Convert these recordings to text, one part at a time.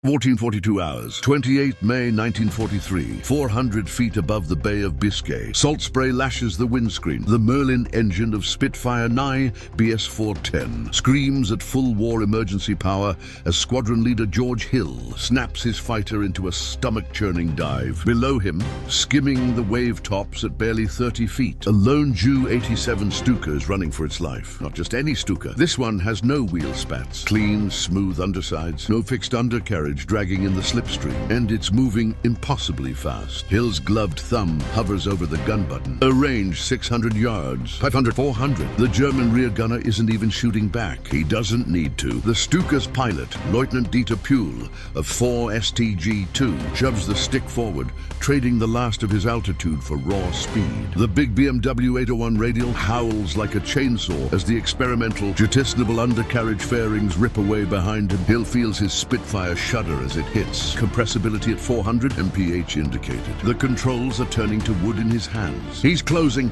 1442 hours, 28 May 1943, 400 feet above the Bay of Biscay. Salt spray lashes the windscreen. The Merlin engine of Spitfire 9 BS-410 screams at full war emergency power as squadron leader George Hill snaps his fighter into a stomach-churning dive. Below him, skimming the wave tops at barely 30 feet, a lone Ju-87 Stuka is running for its life. Not just any Stuka. This one has no wheel spats. Clean, smooth undersides, no fixed undercarriage dragging in the slipstream, and it's moving impossibly fast. Hill's gloved thumb hovers over the gun button. A range 600 yards, 500, 400. The German rear gunner isn't even shooting back. He doesn't need to. The Stuka's pilot, Lieutenant Dieter Puhl of 4 STG-2, shoves the stick forward, trading the last of his altitude for raw speed. The big BMW 801 radial howls like a chainsaw as the experimental jetisonable undercarriage fairings rip away behind him. Hill feels his Spitfire shudder as it hits. Compressibility at 400, MPH indicated. The controls are turning to wood in his hands. He's closing,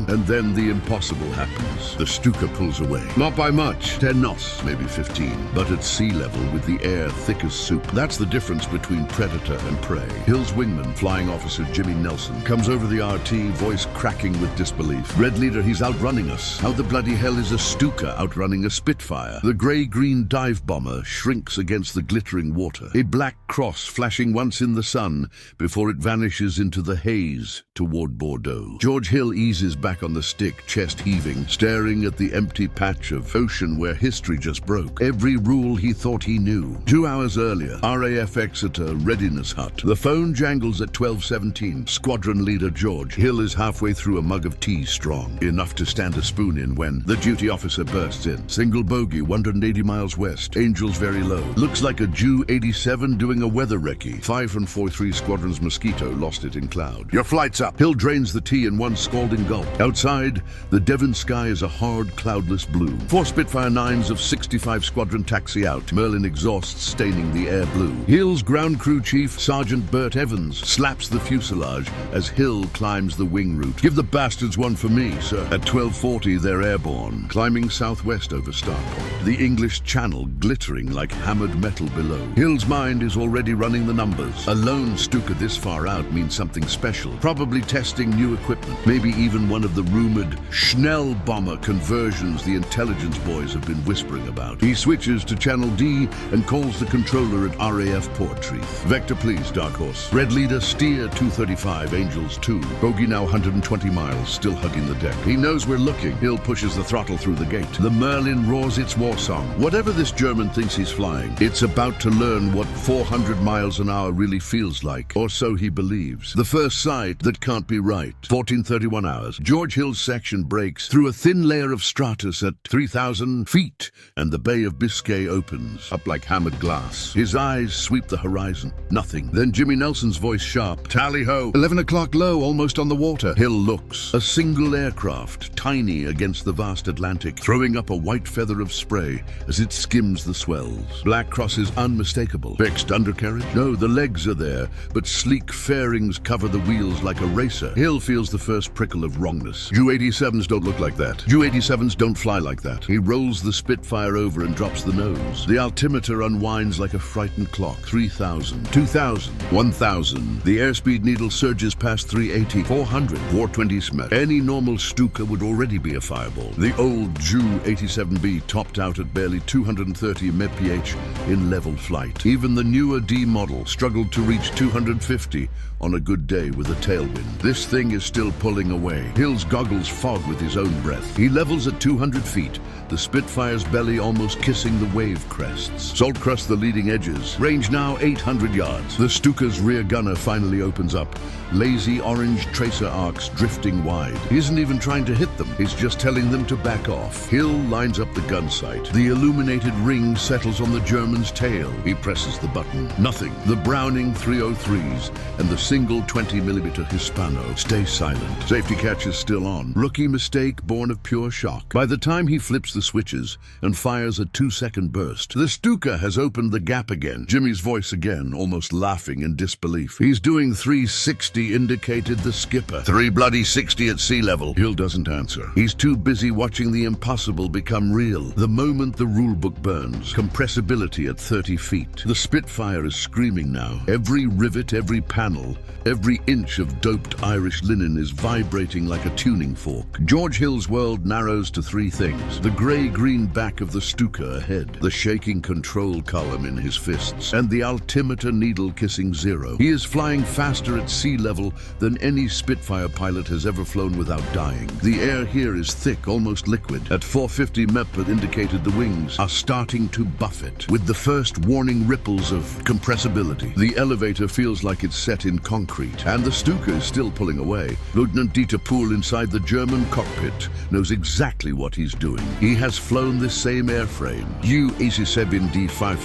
and then the impossible happens. The Stuka pulls away. Not by much, 10 knots, maybe 15, but at sea level with the air thick as soup. That's the difference between predator and prey. Hill's wingman, Flying Officer Jimmy Nelson, comes over the RT, voice cracking with disbelief. Red leader, he's outrunning us. How the bloody hell is a Stuka outrunning a Spitfire? The grey-green dive bomber shrinks against the glittering water. A black cross flashing once in the sun before it vanishes into the haze toward Bordeaux. George Hill eases back on the stick, chest heaving, staring at the empty patch of ocean where history just broke. Every rule he thought he knew. 2 hours earlier, RAF Exeter readiness hut. The phone jangles at 12:17. Squadron leader George Hill is halfway through a mug of tea strong, enough to stand a spoon in when the duty officer bursts in. Single bogey, 180 miles west. Angels very low. Looks like a Ju-87 doing a weather recce. 5 from 4-3 Squadron's Mosquito lost it in cloud. Your flight's up. Hill drains the tea in one scalding gulp. Outside, the Devon sky is a hard, cloudless blue. 4 Spitfire 9s of 65 Squadron taxi out. Merlin exhausts staining the air blue. Hill's ground crew chief, Sergeant Bert Evans, slaps the fuselage as Hill climbs the wing route. Give the bastards one for me, sir. At 12:40, they're airborne, climbing southwest over Starport. The English Channel glittering like hammered metal below. Hill's mind is already running the numbers. A lone Stuka this far out means something special. Probably testing new equipment. Maybe even one of the rumored Schnell bomber conversions the intelligence boys have been whispering about. He switches to Channel D and calls the controller at RAF Portreath. Vector please, Dark Horse. Red leader, steer 235, Angels 2. Bogey now 120 miles, still hugging the deck. He knows we're looking. Hill pushes the throttle through the gate. The Merlin roars its war song. Whatever this German thinks he's flying, it's about to learn what 400 miles an hour really feels like, or so he believes. The first sight that can't be right. 1431 hours. George Hill's section breaks through a thin layer of stratus at 3,000 feet, and the Bay of Biscay opens, up like hammered glass. His eyes sweep the horizon. Nothing. Then Jimmy Nelson's voice sharp. Tally-ho. 11 o'clock low, almost on the water. Hill looks. A single aircraft, tiny against the vast Atlantic, throwing up a white feather of spray as it skims the swells. Black crosses unmistakable. Fixed undercarriage? No, the legs are there, but sleek fairings cover the wheels like a racer. Hill feels the first prickle of wrongness. Ju-87s don't look like that. Ju-87s don't fly like that. He rolls the Spitfire over and drops the nose. The altimeter unwinds like a frightened clock. 3,000, 2,000, 1,000. The airspeed needle surges past 380, 400, 420 smet. Any normal Stuka would already be a fireball. The old Ju-87B topped out at barely 230 MPH in level flight. Even the newer D model struggled to reach 250 on a good day with a tailwind. This thing is still pulling away. Hill's goggles fog with his own breath. He levels at 200 feet, the Spitfire's belly almost kissing the wave crests. Salt crust the leading edges. Range now 800 yards. The Stuka's rear gunner finally opens up. Lazy orange tracer arcs drifting wide. He isn't even trying to hit them. He's just telling them to back off. Hill lines up the gun sight. The illuminated ring settles on the German's tail. He presses the button. Nothing. The Browning 303s and the single 20mm Hispano stay silent. Safety catch is still on. Rookie mistake born of pure shock. By the time he flips the switches and fires a 2-second burst, the Stuka has opened the gap again. Jimmy's voice again, almost laughing in disbelief. He's doing 360, indicated the skipper. 360 at sea level. Hill doesn't answer. He's too busy watching the impossible become real. The moment the rulebook burns, compressibility at 30 feet. feet. The Spitfire is screaming now. Every rivet, every panel, every inch of doped Irish linen is vibrating like a tuning fork. George Hill's world narrows to three things: the grey-green back of the Stuka ahead, the shaking control column in his fists, and the altimeter needle-kissing zero. He is flying faster at sea level than any Spitfire pilot has ever flown without dying. The air here is thick, almost liquid. At 450 MEP indicated, the wings are starting to buffet, with the first warning ripples of compressibility. The elevator feels like it's set in concrete, and the Stuka is still pulling away. Lieutenant Dieter Pohl inside the German cockpit knows exactly what he's doing. He has flown this same airframe, U87D5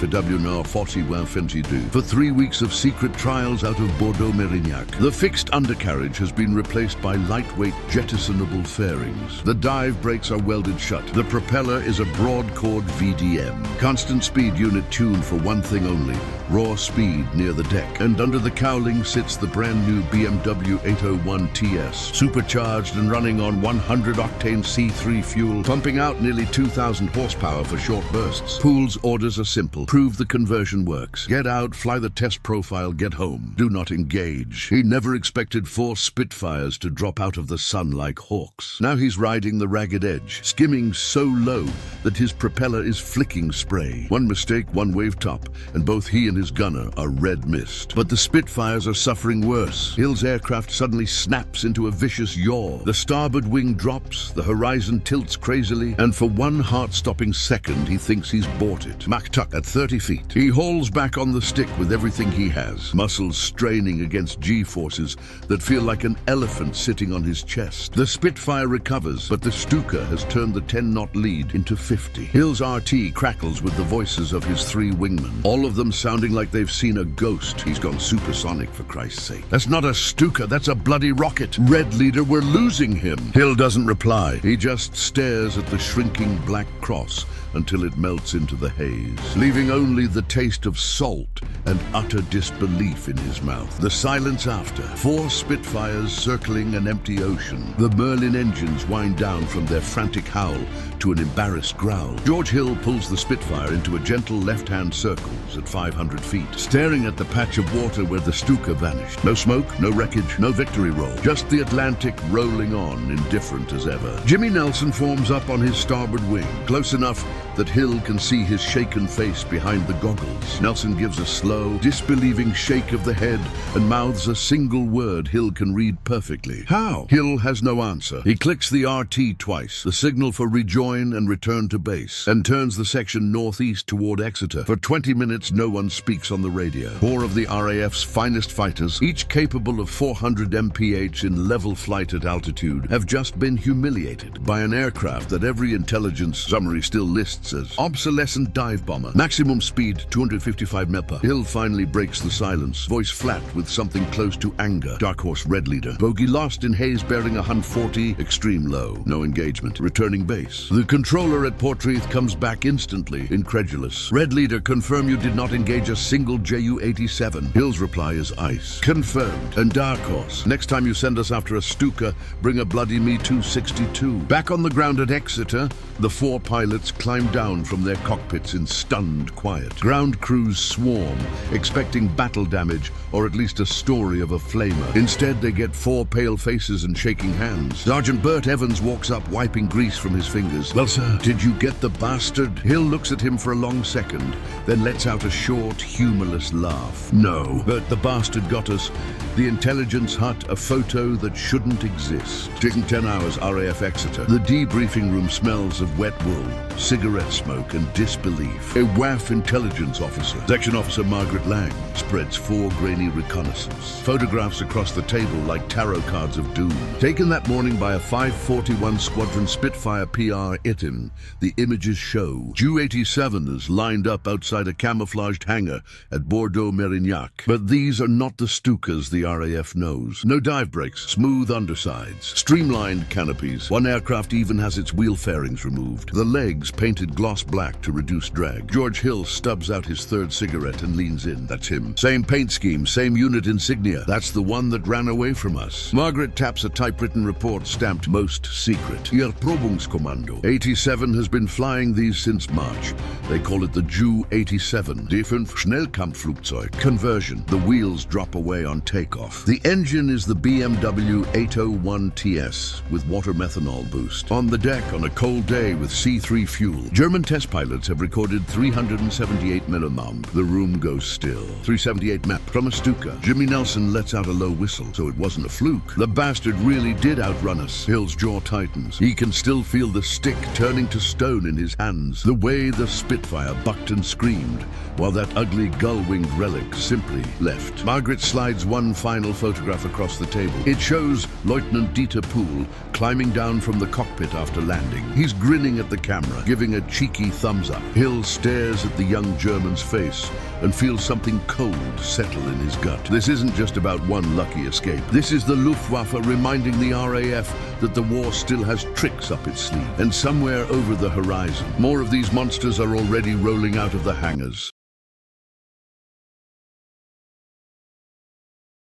for 3 weeks of secret trials out of Bordeaux-Mérignac. The fixed undercarriage has been replaced by lightweight jettisonable fairings. The dive brakes are welded shut. The propeller is a broad-chord VDM. Constant speed unit tuned for one thing only: raw speed near the deck. And under the cowling sits the brand new BMW 801 TS, supercharged and running on 100-octane C3 fuel, pumping out nearly 2,000 horsepower for short bursts. Pool's orders are simple: prove the conversion works. Get out, fly the test profile, get home. Do not engage. He never expected 4 Spitfires to drop out of the sun like hawks. Now he's riding the ragged edge, skimming so low that his propeller is flicking spray. One mistake, one wave top, and both he and his gunner are red mist. But the Spitfires are suffering worse. Hill's aircraft suddenly snaps into a vicious yaw. The starboard wing drops, the horizon tilts crazily, and for one heart-stopping second he thinks he's bought it. Mach tuck at 30 feet. He hauls back on the stick with everything he has, muscles straining against G-forces that feel like an elephant sitting on his chest. The Spitfire recovers, but the Stuka has turned the 10-knot lead into 50. Hill's RT crackles with the voices of his 3 wingmen, all of them sounding like they've seen a ghost. He's gone supersonic, for Christ's sake. That's not a Stuka, that's a bloody rocket. Red leader, we're losing him. Hill doesn't reply. He just stares at the shrinking black cross until it melts into the haze, leaving only the taste of salt and utter disbelief in his mouth. The silence after. 4 Spitfires circling an empty ocean. The Merlin engines wind down from their frantic howl to an embarrassed growl. George Hill pulls the Spitfire into a gentle left-hand circles at 500 feet, staring at the patch of water where the Stuka vanished. No smoke, no wreckage, no victory roll. Just the Atlantic rolling on, indifferent as ever. Jimmy Nelson forms up on his starboard wing, close enough that Hill can see his shaken face behind the goggles. Nelson gives a slow, disbelieving shake of the head and mouths a single word Hill can read perfectly. How? Hill has no answer. He clicks the RT twice, the signal for rejoin and return to base, and turns the section northeast toward Exeter. For 20 minutes, no one speaks on the radio. 4 of the RAF's finest fighters, each capable of 400 MPH in level flight at altitude, have just been humiliated by an aircraft that every intelligence summary still lists as obsolescent dive bomber. Maximum speed 255 MEPA. Hill finally breaks the silence, voice flat with something close to anger. Dark Horse Red Leader. Bogey lost in haze bearing 140, extreme low. No engagement. Returning base. The controller at Portreath comes back instantly, incredulous. Red Leader, confirm you did not engage a single Ju-87. Hill's reply is ice. Confirmed. And Dark Horse, next time you send us after a Stuka, bring a bloody Me-262. Back on the ground at Exeter, the 4 pilots climb down from their cockpits in stunned quiet. Ground crews swarm, expecting battle damage or at least a story of a flamer. Instead, they get 4 pale faces and shaking hands. Sergeant Bert Evans walks up, wiping grease from his fingers. Well, sir, did you get the bastard? Hill looks at him for a long second, then lets out a short, humorless laugh. No, Bert, the bastard got us. The intelligence hut, a photo that shouldn't exist. Taking 10 hours, RAF Exeter. The debriefing room smells of wet wool, cigarette smoke and disbelief. A WAF intelligence officer, Section Officer Margaret Lang, spreads 4 grainy reconnaissance. Photographs across the table like tarot cards of doom. Taken that morning by a 541 Squadron Spitfire PR Itin, the images show Ju-87s lined up outside a camouflaged hangar at Bordeaux-Mérignac. But these are not the Stukas the RAF knows. No dive brakes, smooth undersides, streamlined canopies. One aircraft even has its wheel fairings removed. The legs painted gloss black to reduce drag. George Hill stubs out his third cigarette and leans in. That's him. Same paint scheme, same unit insignia. That's the one that ran away from us. Margaret taps a typewritten report stamped most secret. Ihr Probungskommando. 87 has been flying these since March. They call it the Ju-87. Die 5 Schnellkampfflugzeug. Conversion. The wheels drop away on takeoff. The engine is the BMW 801TS with water methanol boost. On the deck on a cold day with C3 fuel. German test pilots have recorded 378 millimom. The room goes still. 378 map from a Stuka. Jimmy Nelson lets out a low whistle, so it wasn't a fluke. The bastard really did outrun us. Hill's jaw tightens. He can still feel the stick turning to stone in his hands. The way the Spitfire bucked and screamed, while that ugly gull-winged relic simply left. Margaret slides one final photograph across the table. It shows Lieutenant Dieter Poole climbing down from the cockpit after landing. He's grinning at the camera, giving a cheeky thumbs up. Hill stares at the young German's face and feels something cold settle in his gut. This isn't just about one lucky escape. This is the Luftwaffe reminding the RAF that the war still has tricks up its sleeve. And somewhere over the horizon, more of these monsters are already rolling out of the hangars.